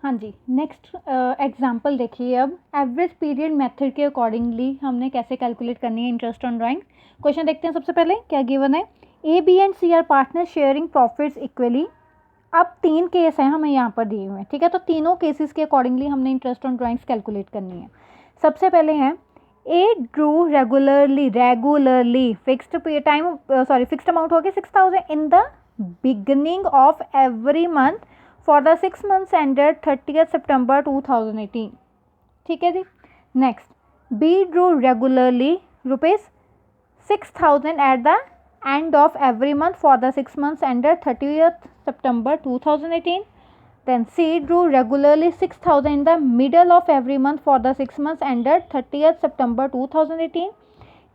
हाँ जी, next example देखिए। अब एवरेज पीरियड मेथड के अकॉर्डिंगली हमने कैसे कैलकुलेट करनी है इंटरेस्ट ऑन ड्राइंग। क्वेश्चन देखते हैं। सबसे पहले क्या गिवन है, A B and C are partner sharing profits equally. अब 3 केस हैं हमें यहाँ पर दिए हुए हैं, ठीक है। तो तीनों केसेस के अकॉर्डिंगली हमने इंटरेस्ट ऑन ड्राइंग्स कैलकुलेट करनी है। सबसे पहले है A drew regularly fixed time fixed amount हो गया 6000 in the beginning of every month for the 6 months ended 30th September 2018, ठीक है जी। Next, B drew regularly ₹6000 at the end of every month for the 6 months ended 30th September 2018. Then C drew regularly 6000 in the middle of every month for the 6 months ended 30th September 2018.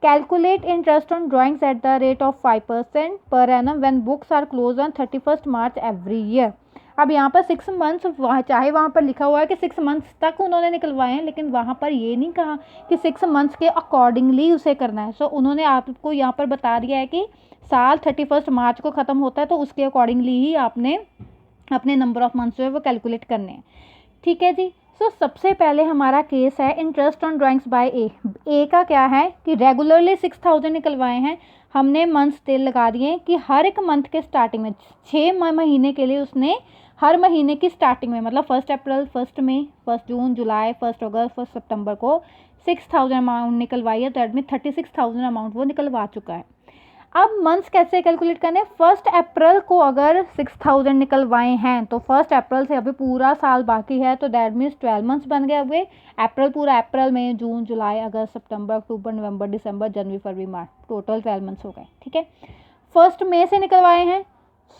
Calculate interest on drawings at the rate of 5% per annum when books are closed on 31st March every year. अब यहाँ पर 6 months, चाहे वहाँ पर लिखा हुआ है कि 6 मंथ्स तक उन्होंने निकलवाए हैं, लेकिन वहाँ पर ये नहीं कहा कि 6 मंथ्स के अकॉर्डिंगली उसे करना है। सो उन्होंने आपको यहाँ पर बता दिया है कि साल 31 मार्च को ख़त्म होता है, तो उसके अकॉर्डिंगली ही आपने अपने नंबर ऑफ मंथ्स जो है वो कैलकुलेट करने हैं, ठीक है जी। सो सबसे पहले हमारा केस है इंटरेस्ट ऑन ड्राइंग्स बाय ए। ए का क्या है कि रेगुलरली 6000 निकलवाए हैं, हमने मंथ्स तेल लगा दिए कि हर एक मंथ के स्टार्टिंग में 6 महीने के लिए उसने हर महीने की स्टार्टिंग में, मतलब 1 अप्रैल, 1 मई, 1 जून, जुलाई, 1 अगस्त, 1 सितंबर को 6000 अमाउंट निकलवाई है। दैट मीन 36,000 अमाउंट वो निकलवा चुका है। अब मंथ्स कैसे कैलकुलेट करने, 1 अप्रैल को अगर 6000 निकलवाए हैं तो 1 अप्रैल से अभी पूरा साल बाकी है, तो दैट मीन्स 12 मंथ्स बन गए हुए। अप्रैल पूरा, अप्रैल, मई, जून, जुलाई, अगस्त, सितंबर, अक्टूबर, नवंबर, दिसंबर, जनवरी, फरवरी, मार्च, टोटल 12 मंथ्स हो गए, ठीक है। 1 मई से निकलवाए हैं,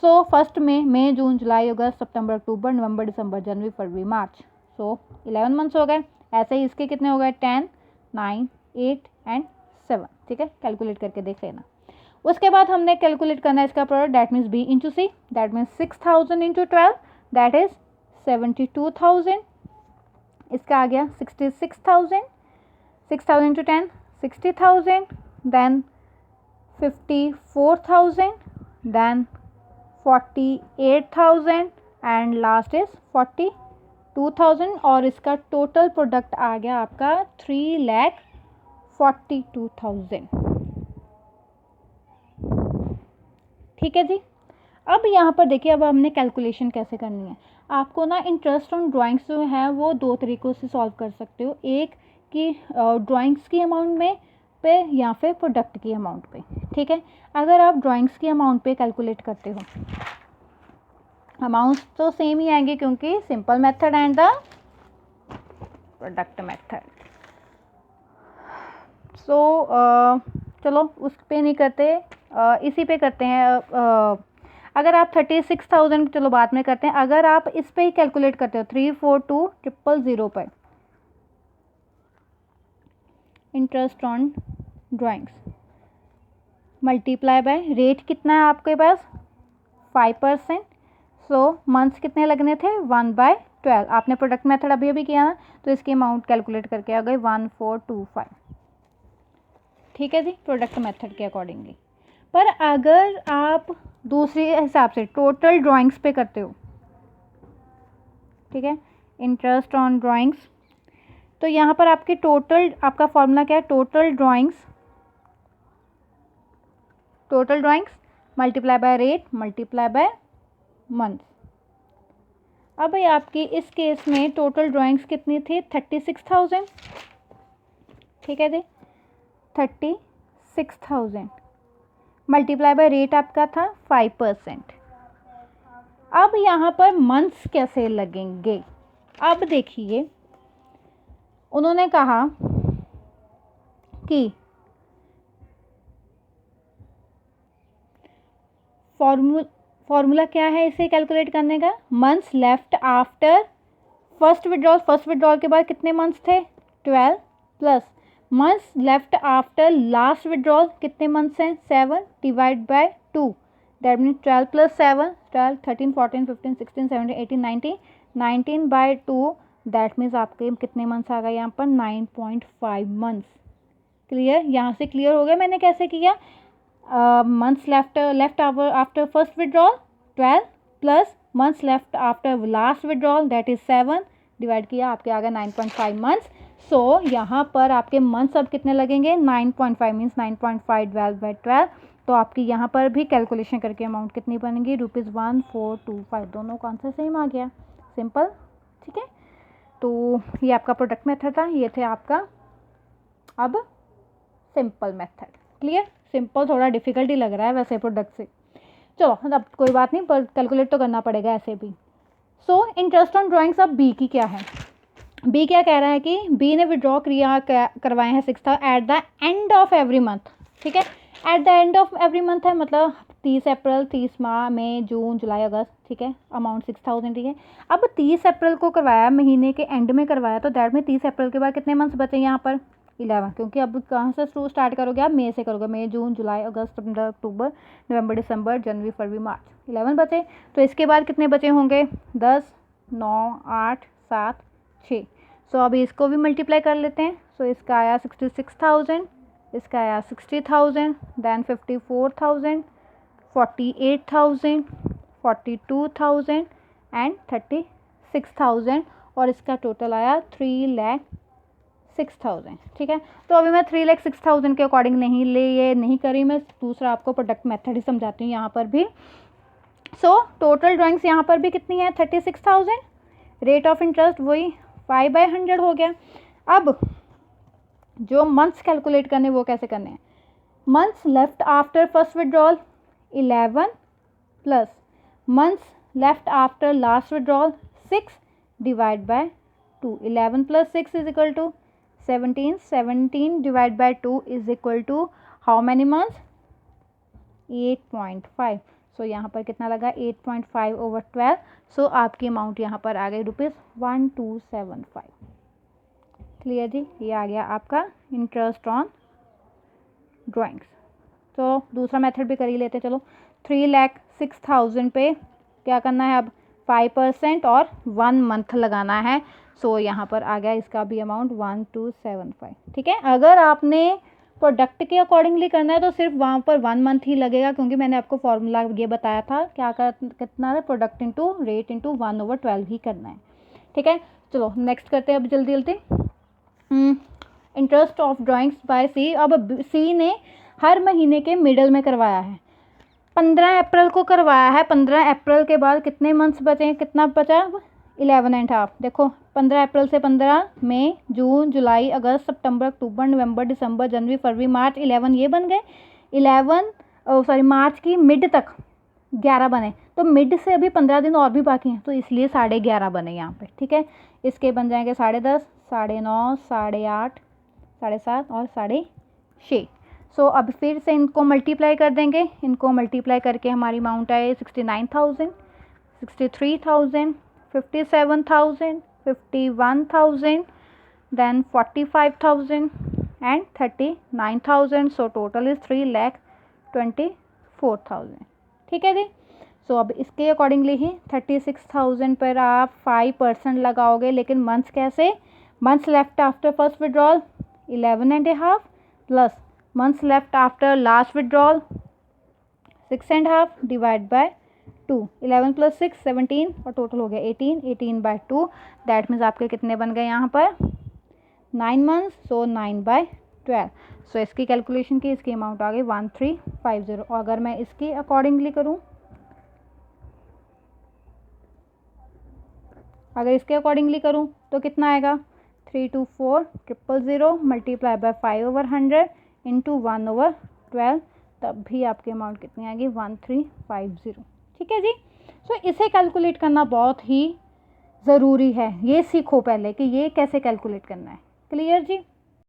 सो 1 मई, जून, जुलाई, अगस्त, सितंबर, अक्टूबर, नवंबर, दिसंबर, जनवरी, फरवरी, मार्च, सो 11 मंथ्स हो गए। ऐसे ही इसके कितने हो गए, 10, 9, 8 एंड 7, ठीक है। कैलकुलेट करके देख लेना। उसके बाद हमने कैलकुलेट करना है इसका product, that means B into C, that means 6000 into 12, that is 72,000। इसका आ गया 66,000, 6000 into 10 60,000, then 54,000, then 48,000 and last is 42,000। और इसका टोटल प्रोडक्ट आ गया आपका 3,42,000, ठीक है जी। अब यहाँ पर देखिए, अब हमने कैलकुलेशन कैसे करनी है। आपको ना इंटरेस्ट ऑन ड्राइंग्स जो है वो 2 तरीक़ों से सॉल्व कर सकते हो, एक कि ड्राइंग्स की अमाउंट में पे या फिर प्रोडक्ट की अमाउंट पे, ठीक है। अगर आप ड्राइंग्स की अमाउंट पे कैलकुलेट करते हो, अमाउंट्स तो सेम ही आएंगे क्योंकि simple method and the product method. So चलो उस पे नहीं करते, इसी पे करते हैं। अगर आप 36,000, चलो बाद में करते हैं। अगर आप इस पे ही कैलकुलेट करते हो 342,000 पर interest on drawings multiply by rate कितना है आपके पास 5%, सो मंथ्स कितने लगने थे 1/12। आपने प्रोडक्ट मेथड अभी अभी किया ना, तो इसकी अमाउंट कैलकुलेट करके आ गई 1425, ठीक है जी, प्रोडक्ट मेथड के अकॉर्डिंगली। पर अगर आप दूसरे हिसाब से टोटल ड्राइंग्स पे करते हो, ठीक है, इंटरेस्ट ऑन ड्राइंग्स, तो यहाँ पर आपकी टोटल, आपका फॉर्मूला क्या है, total drawings multiply by rate multiply by months. अब भाई आपकी इस केस में टोटल ड्राइंग्स कितनी थी 36,000, ठीक है जी, 36,000 मल्टीप्लाई बाय रेट आपका था 5%। अब यहाँ पर मंथ्स कैसे लगेंगे, अब देखिए उन्होंने कहा कि फॉर्मूला क्या है इसे कैलकुलेट करने का, months left after first withdrawal के बाद कितने मंथ्स थे 12, plus months left after last withdrawal कितने मंथ्स हैं 7 divide by 2, that mean 12 + 7 12, 13, 14, 15, 16, 17, 18, 19, 19 bye 2, that means आपके कितने मंथ्स आ गए यहाँ पर 9.5 मंथ्स। क्लियर, यहाँ से क्लियर हो गया मैंने कैसे किया। Months left after first withdrawal 12 plus months left after last withdrawal that is 7, divide किया आपके आ गया 9.5 मंथ्स। सो यहाँ पर आपके मंथ्स अब कितने लगेंगे 9.5 मीन्स 9.5 डिवाइड बाई 12। तो आपकी यहाँ पर भी कैलकुलेशन करके अमाउंट कितनी बनेगी ₹1425। दोनों का आंसर सेम आ गया, सिंपल। ठीक है, तो ये आपका प्रोडक्ट मेथड था, ये थे आपका अब सिंपल मेथड। क्लियर, सिंपल थोड़ा डिफिकल्ट ही लग रहा है वैसे प्रोडक्ट से, चलो अब कोई बात नहीं, पर कैलकुलेट तो करना पड़ेगा ऐसे भी। सो इंटरेस्ट ऑन ड्राइंग्स अब बी की क्या है, बी क्या कह रहा है कि बी ने विड्रॉ क्रिया करवाए हैं 6,000 at the end of every month. ठीक है, at the end of every month है मतलब 30 अप्रैल, 30 मई, जून, जुलाई, अगस्त। ठीक है, अमाउंट 6,000। ठीक है, अब 30 अप्रैल को करवाया, महीने के एंड में करवाया, तो दैट में 30 अप्रैल के बाद कितने मंथ्स बचे यहाँ पर 11, क्योंकि अब कहाँ से स्टार्ट करोगे आप, मई से करोगे, मई, जून, जुलाई, अगस्त, सितंबर, अक्टूबर, नवंबर, दिसंबर, जनवरी, फरवरी, मार्च, 11 बचे। तो इसके बाद कितने बचे होंगे 10, 9, 8, 7, 6। सो अभी इसको भी मल्टीप्लाई कर लेते हैं। सो इसका आया 66,000, इसका आया 60,000, देन 54,000, 48,000, 42,000 एंड 36,000, और इसका टोटल आया 3,06,000। ठीक है, तो अभी मैं 3,06,000 के अकॉर्डिंग नहीं करी, मैं दूसरा आपको प्रोडक्ट मेथड ही समझाती हूँ यहाँ पर भी। सो टोटल ड्राइंग्स यहाँ पर भी कितनी है 36,000, रेट ऑफ इंटरेस्ट वही 5/100 हो गया। अब जो मंथ्स कैलकुलेट करने वो कैसे करने हैं, months left after first withdrawal 11 plus months left after last withdrawal 6 divide by 2। 11 plus 6 is equal to 17, 17 divide by 2 is equal to how many months 8.5। So यहाँ पर कितना लगा 8.5 ओवर 12। सो आपकी अमाउंट यहाँ पर आ गई ₹1275। क्लियर जी, ये आ गया आपका इंटरेस्ट ऑन ड्राइंग्स। तो दूसरा मेथड भी कर ही लेते, चलो 3,06,000 पे क्या करना है अब 5% और 1 मंथ लगाना है। सो यहाँ पर आ गया इसका भी अमाउंट 1275। ठीक है, अगर आपने प्रोडक्ट के अकॉर्डिंगली करना है तो सिर्फ वहाँ पर 1 मंथ ही लगेगा, क्योंकि मैंने आपको फॉर्मूला ये बताया था क्या कितना है, प्रोडक्ट इंटू रेट इंटू 1/12 ही करना है। ठीक है, चलो नेक्स्ट करते हैं अब जल्दी जल्दी। इंटरेस्ट ऑफ ड्राइंग्स बाय सी। अब सी ने हर महीने के मिडल में करवाया है, 15 अप्रैल को करवाया है। 15 अप्रैल के बाद कितने मंथ्स बचे हैं, कितना बचा 11.5। देखो 15 अप्रैल से 15 मई, जून, जुलाई, अगस्त, सितंबर, अक्टूबर, नवंबर, दिसंबर, जनवरी, फरवरी, मार्च, 11 ये बन गए। 11 मार्च की मिड तक 11 बने, तो मिड से अभी 15 दिन और भी बाकी हैं, तो इसलिए 11.5 बने यहाँ पे। ठीक है, इसके बन जाएंगे 10.5, 9.5, 8.5, 7.5 और 6.5। सो अब फिर से इनको मल्टीप्लाई कर देंगे, इनको मल्टीप्लाई करके हमारी अमाउंट आए 69,000, 63,000, 57,000, 51,000, then 45,000 and 39,000। So total is 3,24,000। ठीक है जी, सो अब इसके अकॉर्डिंगली ही 36,000 पर आप 5% लगाओगे, लेकिन मंथ्स कैसे, months left after first withdrawal 11.5 plus months left after last withdrawal 6.5 divide by 2। 11 plus 6 17 और टोटल हो गया 18, 18/2। दैट मीन्स आपके कितने बन गए यहाँ पर 9 मंथ्स। सो 9/12। सो इसकी कैलकुलेशन की, इसकी अमाउंट आ गई 1350। और अगर मैं इसकी अकॉर्डिंगली करूँ, अगर इसके अकॉर्डिंगली करूँ तो कितना आएगा 324,000 मल्टीप्लाई बाय 5/100 इंटू 1/12, तब भी आपकी अमाउंट कितनी आएगी 1350। ठीक है जी, सो इसे कैलकुलेट करना बहुत ही ज़रूरी है, ये सीखो पहले कि ये कैसे कैलकुलेट करना है। क्लियर जी।